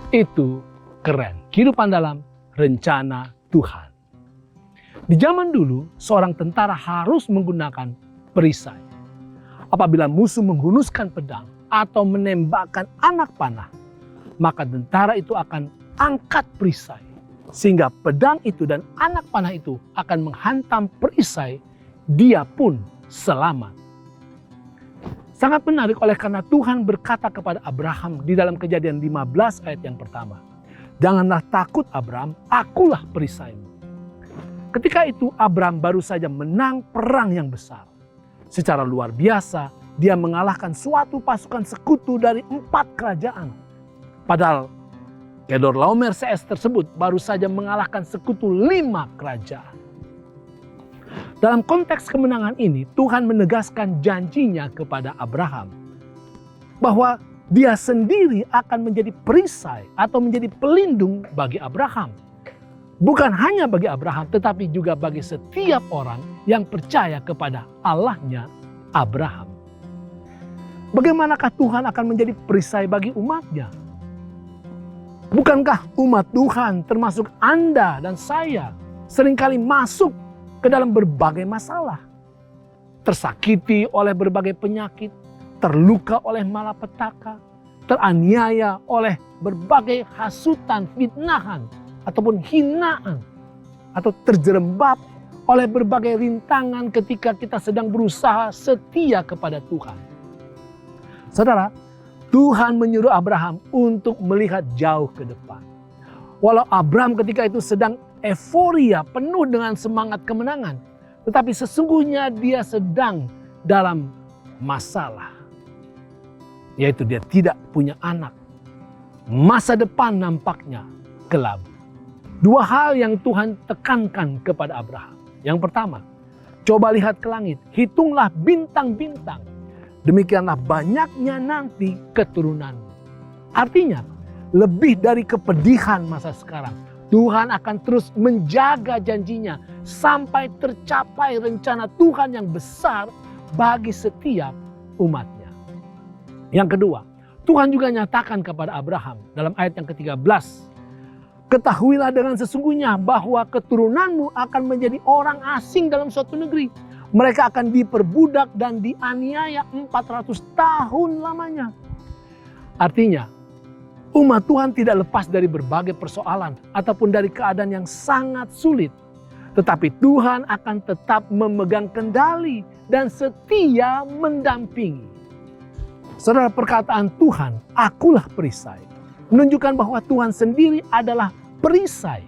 Itu keren. Kehidupan dalam rencana Tuhan. Di zaman dulu, seorang tentara harus menggunakan perisai. Apabila musuh menghunuskan pedang atau menembakkan anak panah, maka tentara itu akan angkat perisai. Sehingga pedang itu dan anak panah itu akan menghantam perisai, dia pun selamat. Sangat menarik oleh karena Tuhan berkata kepada Abraham di dalam Kejadian 15 ayat yang pertama, "Janganlah takut Abram, akulah perisaimu." Ketika itu Abram baru saja menang perang yang besar. Secara luar biasa, dia mengalahkan suatu pasukan sekutu dari 4 kerajaan. Padahal Kedorlaomer CS tersebut baru saja mengalahkan sekutu 5 kerajaan. Dalam konteks kemenangan ini, Tuhan menegaskan janjinya kepada Abraham bahwa dia sendiri akan menjadi perisai atau menjadi pelindung bagi Abraham. Bukan hanya bagi Abraham, tetapi juga bagi setiap orang yang percaya kepada Allahnya Abraham. Bagaimanakah Tuhan akan menjadi perisai bagi umatnya? Bukankah umat Tuhan termasuk Anda dan saya seringkali masuk ke dalam berbagai masalah? Tersakiti oleh berbagai penyakit, terluka oleh malapetaka, teraniaya oleh berbagai hasutan, fitnahan, ataupun hinaan, atau terjerembab oleh berbagai rintangan ketika kita sedang berusaha setia kepada Tuhan. Saudara, Tuhan menyuruh Abraham untuk melihat jauh ke depan. Walau Abraham ketika itu sedang euforia, penuh dengan semangat kemenangan, tetapi sesungguhnya dia sedang dalam masalah. Yaitu dia tidak punya anak. Masa depan nampaknya gelap. 2 hal yang Tuhan tekankan kepada Abraham. Yang pertama, coba lihat ke langit, hitunglah bintang-bintang. Demikianlah banyaknya nanti keturunanmu. Artinya, lebih dari kepedihan masa sekarang, Tuhan akan terus menjaga janjinya sampai tercapai rencana Tuhan yang besar bagi setiap umatnya. Yang kedua, Tuhan juga nyatakan kepada Abraham dalam ayat yang ke-13, "Ketahuilah dengan sesungguhnya bahwa keturunanmu akan menjadi orang asing dalam suatu negeri. Mereka akan diperbudak dan dianiaya 400 tahun lamanya." Artinya, umat Tuhan tidak lepas dari berbagai persoalan ataupun dari keadaan yang sangat sulit. Tetapi Tuhan akan tetap memegang kendali dan setia mendampingi. Saudara, perkataan Tuhan, "Akulah perisai," menunjukkan bahwa Tuhan sendiri adalah perisai.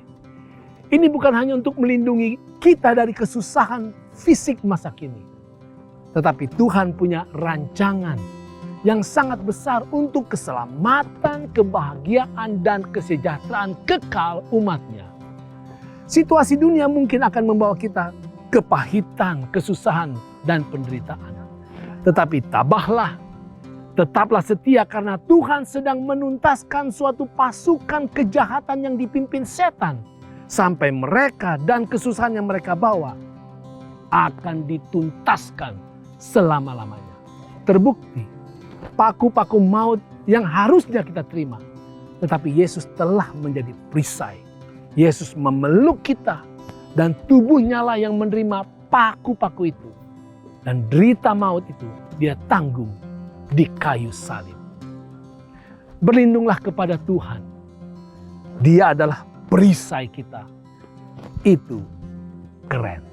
Ini bukan hanya untuk melindungi kita dari kesusahan fisik masa kini, tetapi Tuhan punya rancangan yang sangat besar untuk keselamatan, kebahagiaan, dan kesejahteraan kekal umatnya. Situasi dunia mungkin akan membawa kita kepahitan, kesusahan, dan penderitaan. Tetapi tabahlah, tetaplah setia karena Tuhan sedang menuntaskan suatu pasukan kejahatan yang dipimpin setan. Sampai mereka dan kesusahan yang mereka bawa akan dituntaskan selama-lamanya. Terbukti, paku-paku maut yang harusnya kita terima, tetapi Yesus telah menjadi perisai. Yesus memeluk kita dan tubuhnya lah yang menerima paku-paku itu. Dan derita maut itu dia tanggung di kayu salib. Berlindunglah kepada Tuhan. Dia adalah perisai kita. Itu keren.